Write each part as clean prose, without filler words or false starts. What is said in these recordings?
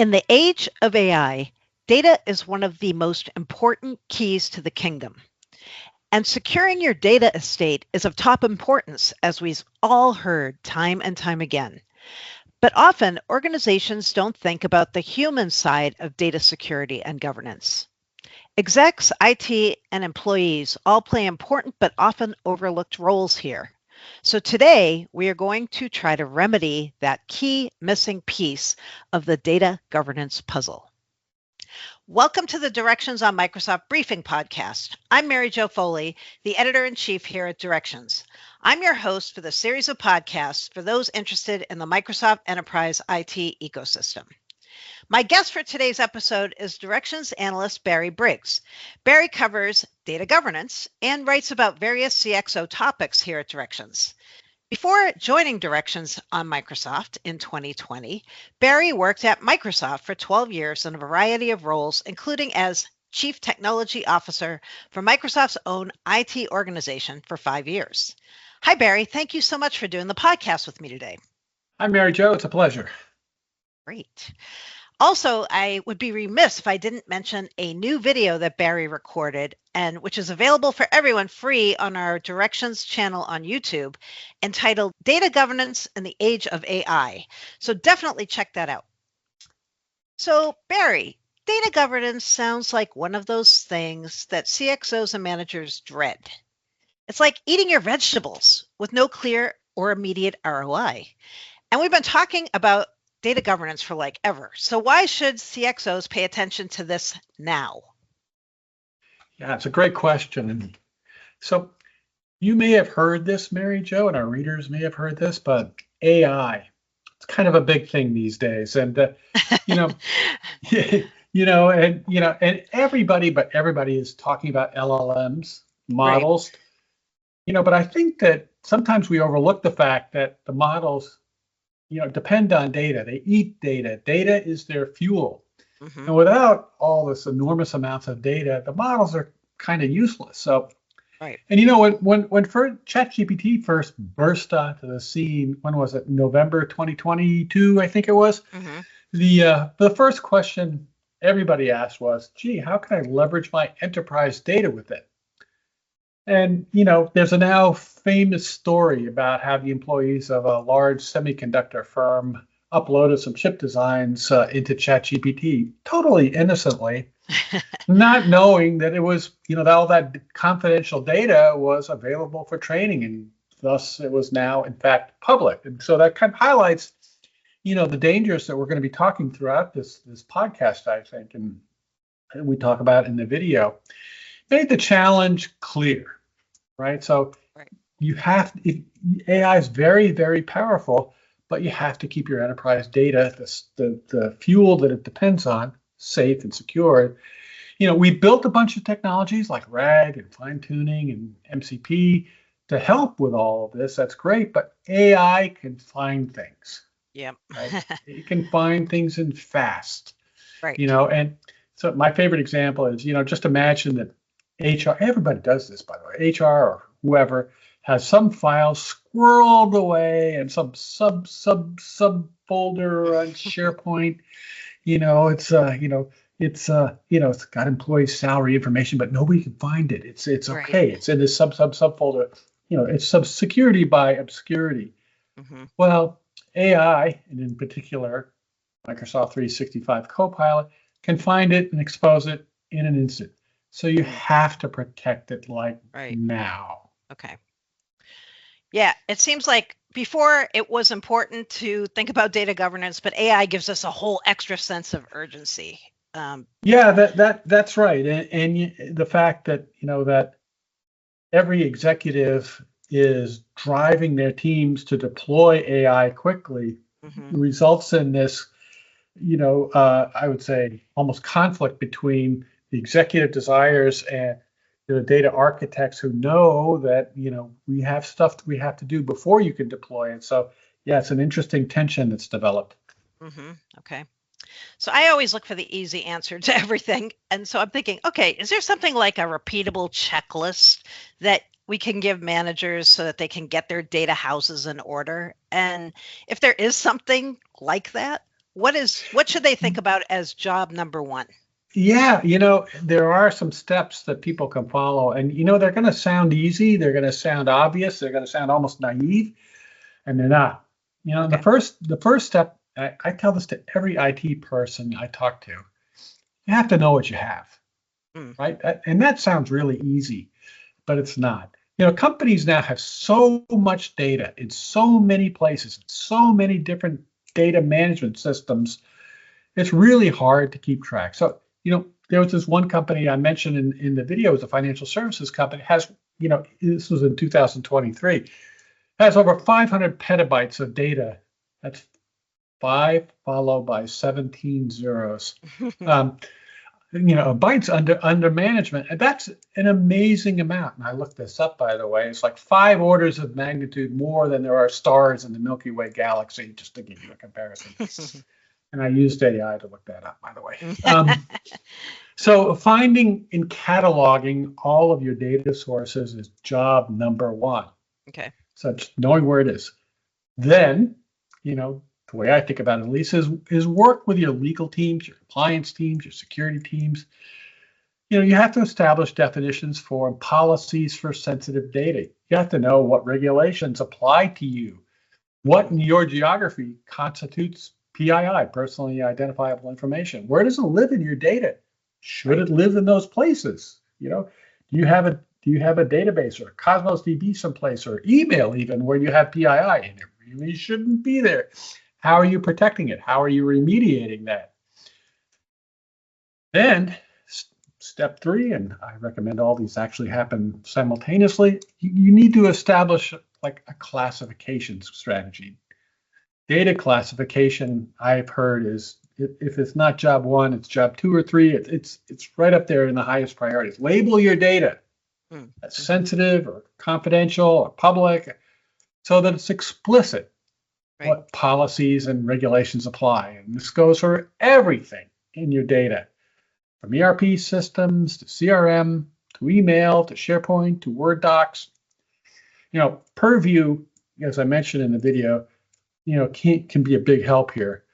In the age of AI, data is one of the most important keys to the kingdom. And securing your data estate is of top importance, as we've all heard time and time again. But often, organizations don't think about the human side of data security and governance. Execs, IT, and employees all play important but often overlooked roles here. So today, we are going to try to remedy that key missing piece of the data governance puzzle. Welcome to the Directions on Microsoft Briefing podcast. I'm Mary Jo Foley, the editor-in-chief here at Directions. I'm your host for the series of podcasts for those interested in the Microsoft Enterprise IT ecosystem. My guest for today's episode is Directions analyst Barry Briggs. Barry covers data governance and writes about various CXO topics here at Directions. Before joining Directions on Microsoft in 2020, Barry worked at Microsoft for 12 years in a variety of roles, including as Chief Technology Officer for Microsoft's own IT organization for 5 years. Hi, Barry. Thank you so much for doing the podcast with me today. Hi, Mary Jo. It's a pleasure. Great. Also, I would be remiss if I didn't mention a new video that Barry recorded, and which is available for everyone free on our Directions channel on YouTube, entitled Data Governance in the Age of AI. So definitely check that out. So Barry, data governance sounds like one of those things that CXOs and managers dread. It's like eating your vegetables with no clear or immediate ROI. And we've been talking about data governance for like ever. So why should CXOs pay attention to this now? Yeah, it's a great question. So you may have heard this, Mary Jo, and our readers may have heard this, but AI, it's kind of a big thing these days. And, and everybody is talking about LLMs, models, right. But I think that sometimes we overlook the fact that the models depend on data. They eat data. Data is their fuel. Mm-hmm. And without all this enormous amounts of data, the models are kind of useless. So, right. And when ChatGPT first burst onto the scene, when was it? November 2022, I think it was. Mm-hmm. The first question everybody asked was, "Gee, how can I leverage my enterprise data with it?" And, there's a now famous story about how the employees of a large semiconductor firm uploaded some chip designs into ChatGPT, totally innocently, not knowing that it was, that all that confidential data was available for training, and thus it was now, in fact, public. And so that kind of highlights, the dangers that we're going to be talking throughout this podcast, I think, and we talk about in the video. Made the challenge clear, right? So you have, AI is very, very powerful, but you have to keep your enterprise data, the fuel that it depends on, safe and secure. We built a bunch of technologies like RAG and fine tuning and MCP to help with all of this. That's great, but AI can find things. Yeah. Right? It can find things in fast. Right. And so my favorite example is, just imagine that HR, everybody does this, by the way, HR or whoever has some file squirreled away and some sub folder on SharePoint. It's got employee salary information, but nobody can find it. It's okay. Right. It's in this sub folder. It's security by obscurity. Mm-hmm. Well, AI, and in particular, Microsoft 365 Copilot, can find it and expose it in an instant. So you have to protect it now. Okay. Yeah, it seems like before it was important to think about data governance, but AI gives us a whole extra sense of urgency. That's right. And the fact that, that every executive is driving their teams to deploy AI quickly results in this, I would say almost conflict between the executive desires and the data architects who know that, we have stuff that we have to do before you can deploy it. So, yeah, it's an interesting tension that's developed. Mm-hmm. Okay. So I always look for the easy answer to everything. And so I'm thinking, okay, is there something like a repeatable checklist that we can give managers so that they can get their data houses in order? And if there is something like that, What should they think about as job number one? Yeah, there are some steps that people can follow, and they're going to sound easy, they're going to sound obvious, they're going to sound almost naive, and they're not. Okay. The first step, I tell this to every IT person I talk to. You have to know what you have, right? And that sounds really easy, but it's not. Companies now have so much data in so many places, so many different data management systems. It's really hard to keep track. So, there was this one company I mentioned in the video, it was a financial services company, has, this was in 2023, has over 500 petabytes of data. That's 5 followed by 17 zeros. Bytes under management. And that's an amazing amount. And I looked this up, by the way. It's like 5 orders of magnitude more than there are stars in the Milky Way galaxy, just to give you a comparison. And I used AI to look that up, by the way. So finding and cataloging all of your data sources is job number one. Okay. So just knowing where it is. Then, the way I think about it, at least, is work with your legal teams, your compliance teams, your security teams. You have to establish definitions for and policies for sensitive data. You have to know what regulations apply to you. What in your geography constitutes PII, personally identifiable information? Where does it live in your data? Should it live in those places? Do you have a database or a Cosmos DB someplace, or email even, where you have PII and it really shouldn't be there? How are you protecting it? How are you remediating that? Then step 3, and I recommend all these actually happen simultaneously, you need to establish like a classification strategy. Data classification, I've heard, is if it's not job 1, it's job 2 or 3. It's right up there in the highest priorities. Label your data as sensitive or confidential or public, so that it's explicit what policies and regulations apply. And this goes for everything in your data, from ERP systems to CRM to email to SharePoint to Word docs. Purview, as I mentioned in the video, can be a big help here.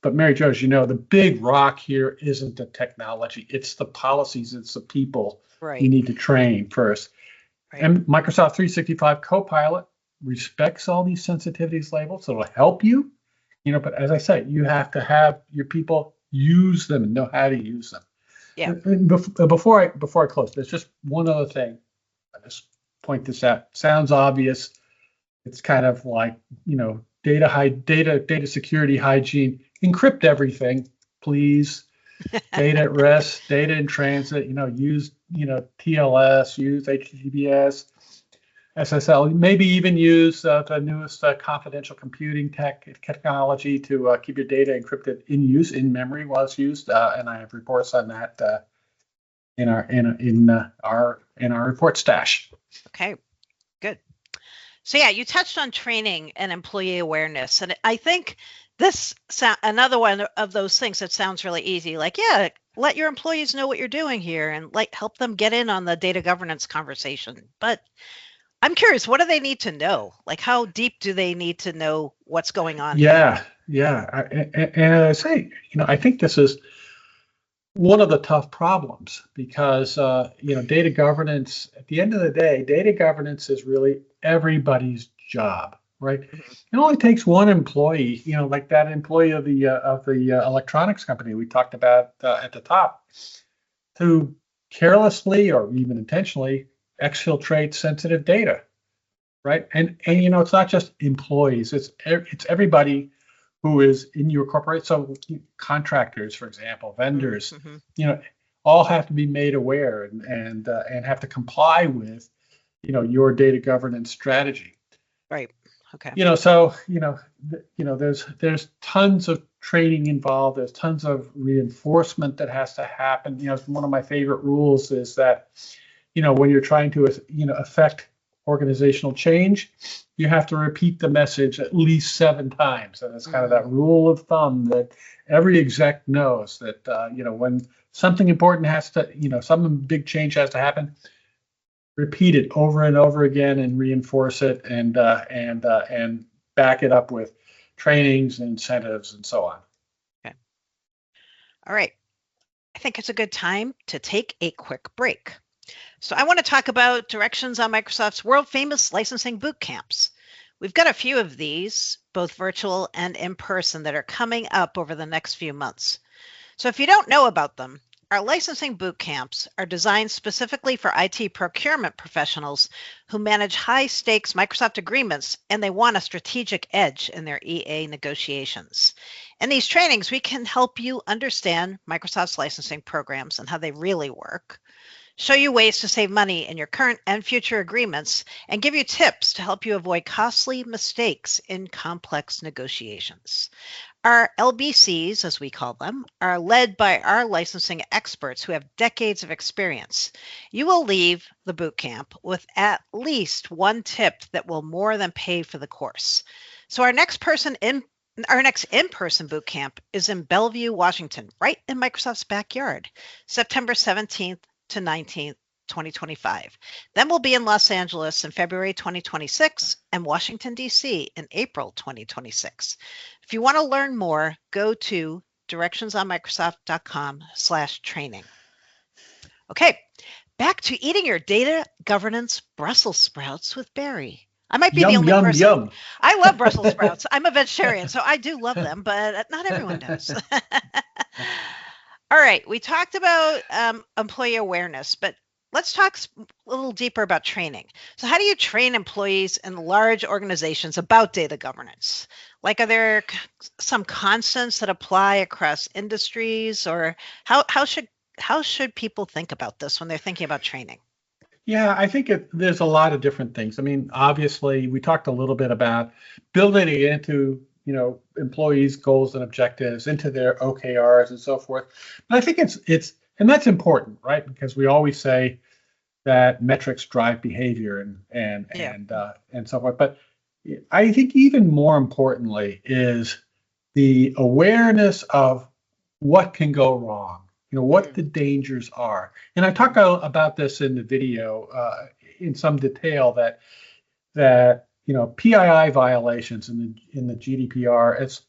But Mary Jo, as the big rock here isn't the technology, it's the policies, it's the people you need to train first. And Microsoft 365 Copilot respects all these sensitivities labels, so it'll help you. But as I say, you have to have your people use them and know how to use them. Yeah. And before I close, there's just one other thing. I just point this out. Sounds obvious. It's kind of like data security hygiene. Encrypt everything, please. Data at rest, data in transit. Use TLS, use HTTPS, SSL. Maybe even use the newest confidential computing technology to keep your data encrypted in use, in memory while it's used. And I have reports on that in our report stash. Okay, good. So yeah, you touched on training and employee awareness, and I think this another one of those things that sounds really easy. Like, yeah, let your employees know what you're doing here, and help them get in on the data governance conversation. But I'm curious, what do they need to know? Like, how deep do they need to know what's going on? Yeah. And I say, I think this is one of the tough problems because, data governance, at the end of the day, data governance is really everybody's job, right? It only takes one employee, like that employee of the electronics company we talked about at the top, to carelessly or even intentionally exfiltrate sensitive data, right? And it's not just employees; it's everybody who is in your corporation. So contractors, for example, vendors, all have to be made aware and have to comply with, your data governance strategy. Right. Okay. So there's tons of training involved. There's tons of reinforcement that has to happen. One of my favorite rules is that, when you're trying to, affect organizational change, you have to repeat the message at least 7 times. And it's kind of that rule of thumb that every exec knows that, when something important has to, some big change has to happen, repeat it over and over again and reinforce it and back it up with trainings and incentives and so on. All right. I think it's a good time to take a quick break. So I want to talk about directions on Microsoft's world-famous licensing boot camps. We've got a few of these, both virtual and in person, that are coming up over the next few months. So if you don't know about them, our licensing boot camps are designed specifically for IT procurement professionals who manage high-stakes Microsoft agreements, and they want a strategic edge in their EA negotiations. In these trainings, we can help you understand Microsoft's licensing programs and how they really work, show you ways to save money in your current and future agreements, and give you tips to help you avoid costly mistakes in complex negotiations. Our LBCs, as we call them, are led by our licensing experts who have decades of experience. You will leave the boot camp with at least one tip that will more than pay for the course. So our next in-person boot camp is in Bellevue, Washington, right in Microsoft's backyard, September 17th to 19th, 2025. Then we'll be in Los Angeles in February 2026 and Washington, D.C. in April 2026. If you want to learn more, go to directionsonmicrosoft.com/training. Okay, back to eating your data governance Brussels sprouts with Barry. I might be the only person. Yum. I love Brussels sprouts. I'm a vegetarian, so I do love them, but not everyone does. All right, we talked about employee awareness, but let's talk a little deeper about training. So how do you train employees in large organizations about data governance? Like, are there some constants that apply across industries, or how should people think about this when they're thinking about training? Yeah, I think there's a lot of different things. I mean, obviously, we talked a little bit about building it into, employees' goals and objectives, into their OKRs and so forth. But I think it's and that's important, right? Because we always say that metrics drive behavior and so forth. But I think even more importantly is the awareness of what can go wrong. What the dangers are. And I talk about this in the video in some detail that PII violations in the GDPR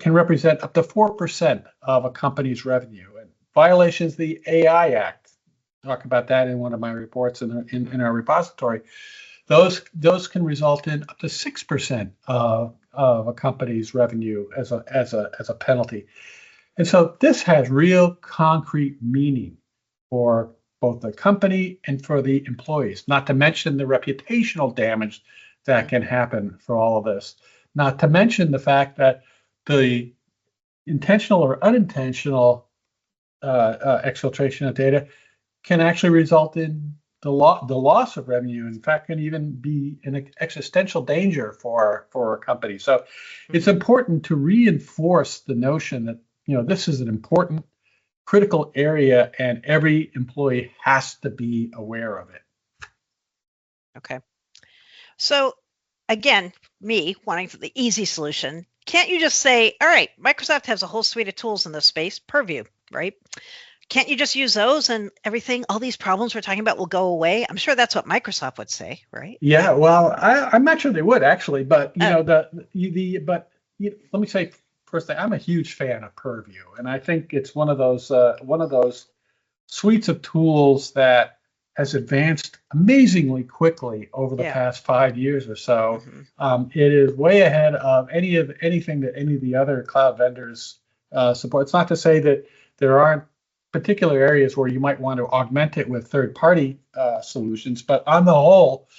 can represent up to 4% of a company's revenue. And violations of the AI Act, talk about that in one of my reports in our repository. Those can result in up to 6% of a company's revenue as a penalty. And so this has real concrete meaning for both the company and for the employees, not to mention the reputational damage that can happen for all of this, not to mention the fact that the intentional or unintentional exfiltration of data can actually result in the loss of revenue. In fact, can even be an existential danger for a company. So it's important to reinforce the notion that this is an important, critical area, and every employee has to be aware of it. Okay. So again, me wanting the easy solution, can't you just say, all right, Microsoft has a whole suite of tools in this space, Purview, right? Can't you just use those and everything, all these problems we're talking about will go away? I'm sure that's what Microsoft would say, right? Yeah, well, I'm not sure they would actually, but let me say first thing, I'm a huge fan of Purview, and I think it's one of those suites of tools that has advanced amazingly quickly over the past 5 years or so. It is way ahead of anything that any of the other cloud vendors support. It's not to say that there aren't particular areas where you might want to augment it with third-party solutions, but on the whole,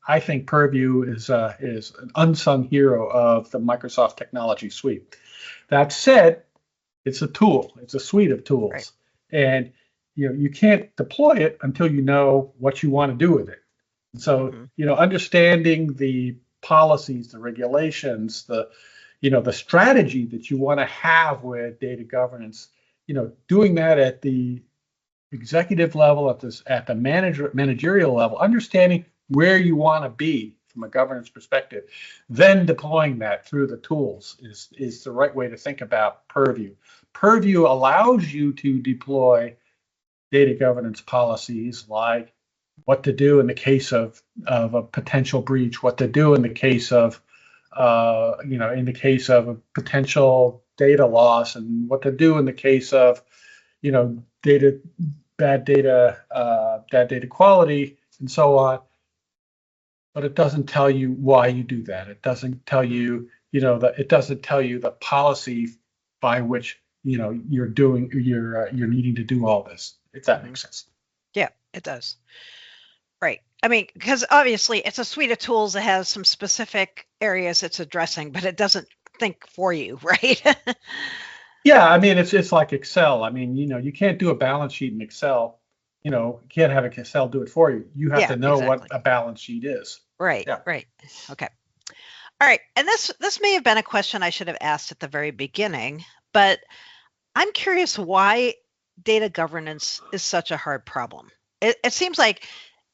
I think Purview is an unsung hero of the Microsoft technology suite. That said, it's a tool. It's a suite of tools, right. And you can't deploy it until you know what you want to do with it. So understanding the policies, the regulations, the strategy that you want to have with data governance, doing that at the executive level, at the managerial level, understanding where you want to be from a governance perspective, then deploying that through the tools is the right way to think about Purview. Purview allows you to deploy data governance policies, like what to do in the case of a potential breach, what to do in the case of a potential data loss and what to do in the case of, bad data quality, and so on. But it doesn't tell you why you do that. It doesn't tell you, it doesn't tell you the policy by which you're needing to do all this. If that makes sense. Yeah, it does. Right. I mean, because obviously it's a suite of tools that has some specific areas it's addressing, but it doesn't think for you, right? Yeah, I mean, it's like Excel. I mean, you can't do a balance sheet in Excel. You can't have Excel do it for you. You have to know what a balance sheet is. Right. Yeah. Right. Okay. All right. And this may have been a question I should have asked at the very beginning, but I'm curious why data governance is such a hard problem. It seems like,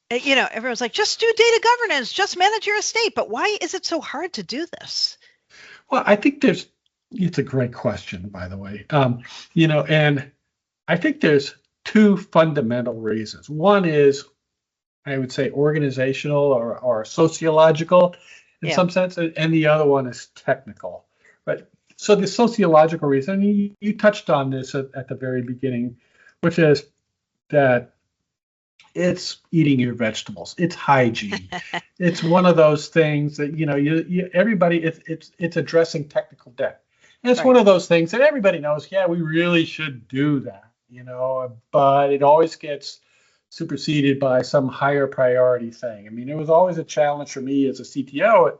everyone's like, just do data governance, just manage your estate. But why is it so hard to do this? Well, I think it's a great question, by the way. And I think there's two fundamental reasons. One is, I would say, organizational or sociological in some sense, and the other one is technical. But so the sociological reason, you touched on this at the very beginning, which is that it's eating your vegetables. It's hygiene. It's one of those things that everybody. It's addressing technical debt. And it's one of those things that everybody knows. Yeah, we really should do that. But it always gets superseded by some higher priority thing. I mean, it was always a challenge for me as a CTO.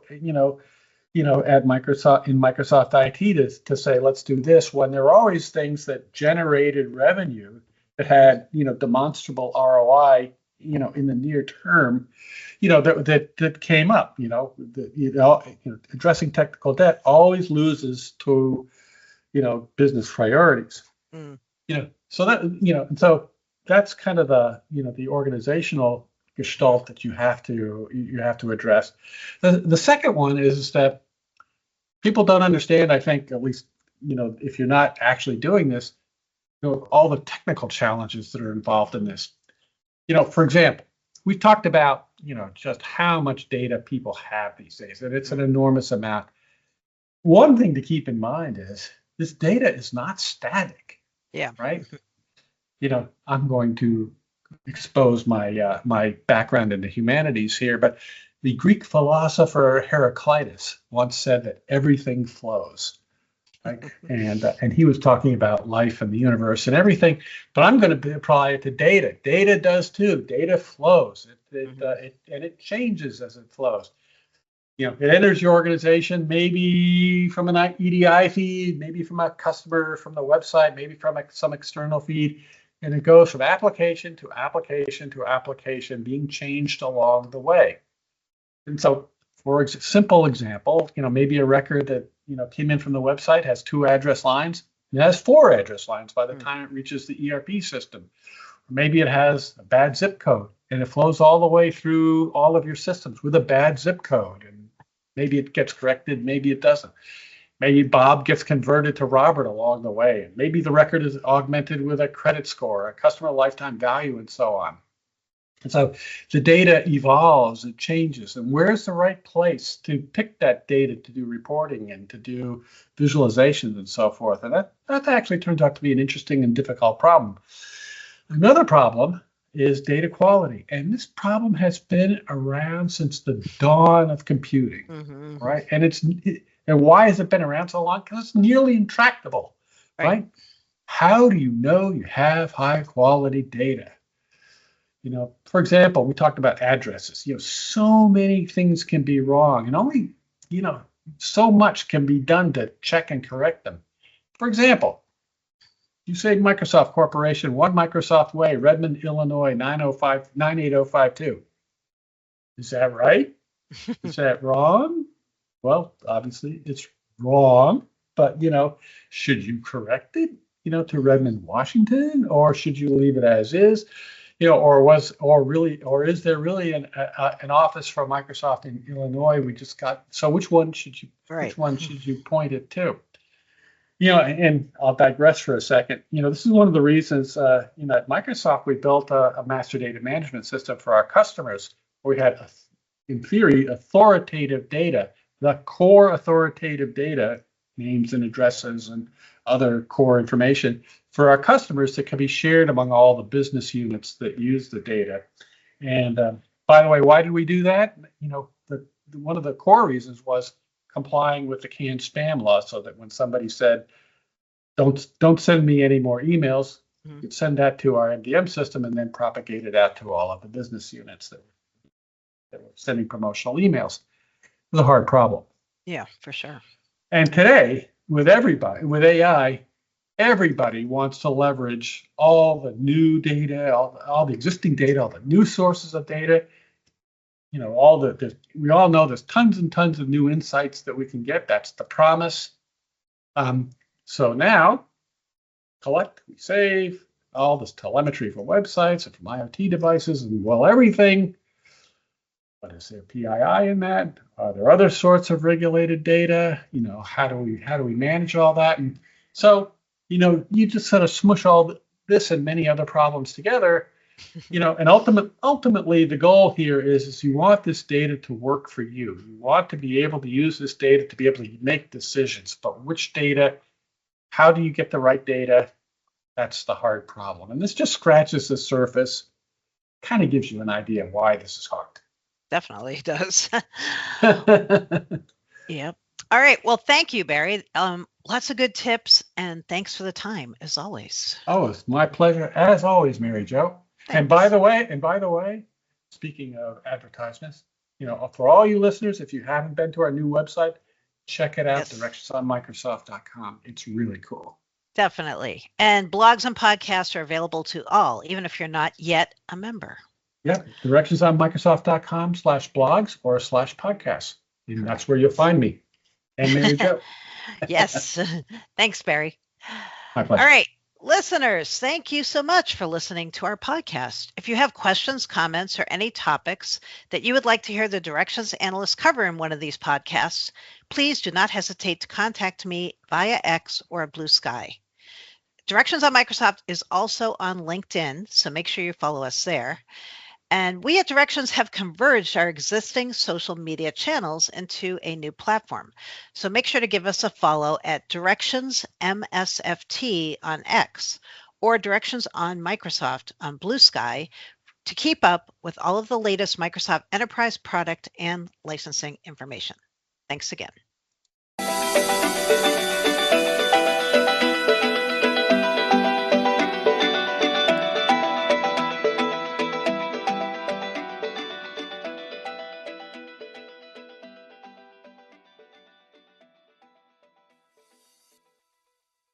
At Microsoft, in Microsoft IT, to say let's do this, when there were always things that generated revenue that had demonstrable ROI in the near term that came up. Addressing technical debt always loses to business priorities. So that's kind of the organizational gestalt that you have to address. The second one is that people don't understand, I think, at least if you're not actually doing this, all the technical challenges that are involved in this. For example, we talked about just how much data people have these days, and it's an enormous amount. One thing to keep in mind is this data is not static. Yeah. Right. I'm going to expose my background in the humanities here, but the Greek philosopher Heraclitus once said that everything flows. Right? And he was talking about life and the universe and everything, but I'm going to apply it to data. Data does too. Data flows. It changes as it flows. It enters your organization, maybe from an EDI feed, maybe from a customer, from the website, maybe from some external feed, and it goes from application to application to application, being changed along the way. And so, for simple example, maybe a record that came in from the website has 2 address lines. It has 4 address lines by the time it reaches the ERP system. Or maybe it has a bad zip code, and it flows all the way through all of your systems with a bad zip code. And maybe it gets corrected, maybe it doesn't. Maybe Bob gets converted to Robert along the way. Maybe the record is augmented with a credit score, a customer lifetime value, and so on. And so the data evolves, it changes. And where's the right place to pick that data to do reporting and to do visualizations and so forth? And that actually turns out to be an interesting and difficult problem. Another problem is data quality. And this problem has been around since the dawn of computing, right? And why has it been around so long? Because it's nearly intractable, right? How do you know you have high quality data? For example, we talked about addresses. So many things can be wrong, and only, so much can be done to check and correct them. For example, you say Microsoft Corporation, 1 Microsoft Way, Redmond, Illinois, 98052. Is that right? Is that wrong? Well, obviously it's wrong, but should you correct it, to Redmond, Washington, or should you leave it as is? Or is there really an office for Microsoft in Illinois? We just got, so which one should you point it to? And I'll digress for a second. This is one of the reasons, at Microsoft, we built a master data management system for our customers. We had, in theory, authoritative data, the core authoritative data names and addresses and other core information for our customers that can be shared among all the business units that use the data. And by the way, why did we do that? One of the core reasons was complying with the canned spam law, so that when somebody said, don't send me any more emails, you could send that to our MDM system and then propagate it out to all of the business units that were sending promotional emails. It was a hard problem. Yeah, for sure. And today, with AI, everybody wants to leverage all the new data, all the existing data, all the new sources of data. We all know there's tons and tons of new insights that we can get. That's the promise. So now, we save all this telemetry from websites and from IoT devices, and everything. But is there PII in that? Are there other sorts of regulated data? How do we manage all that? And so, you just sort of smush all this and many other problems together, and ultimately the goal here is you want this data to work for you. You want to be able to use this data to be able to make decisions. But which data? How do you get the right data? That's the hard problem. And this just scratches the surface, kind of gives you an idea of why this is hard. Definitely does. Yep. All right. Well, thank you, Barry. Lots of good tips, and thanks for the time, as always. Oh, it's my pleasure, as always, Mary Jo. Thanks. And by the way, speaking of advertisements, for all you listeners, if you haven't been to our new website, check it out, Yes. directionsonmicrosoft.com. It's really cool. Definitely. And blogs and podcasts are available to all, even if you're not yet a member. Yeah, directionsonmicrosoft.com/blogs or /podcasts. And that's where you'll find me. And Mary Jo. Yes. Thanks, Barry. My pleasure. All right. Listeners, thank you so much for listening to our podcast. If you have questions, comments, or any topics that you would like to hear the Directions Analyst cover in one of these podcasts, please do not hesitate to contact me via X or Blue Sky. Directions on Microsoft is also on LinkedIn, so make sure you follow us there. And we at Directions have converged our existing social media channels into a new platform. So make sure to give us a follow at Directions MSFT on X or Directions on Microsoft on Blue Sky to keep up with all of the latest Microsoft Enterprise product and licensing information. Thanks again.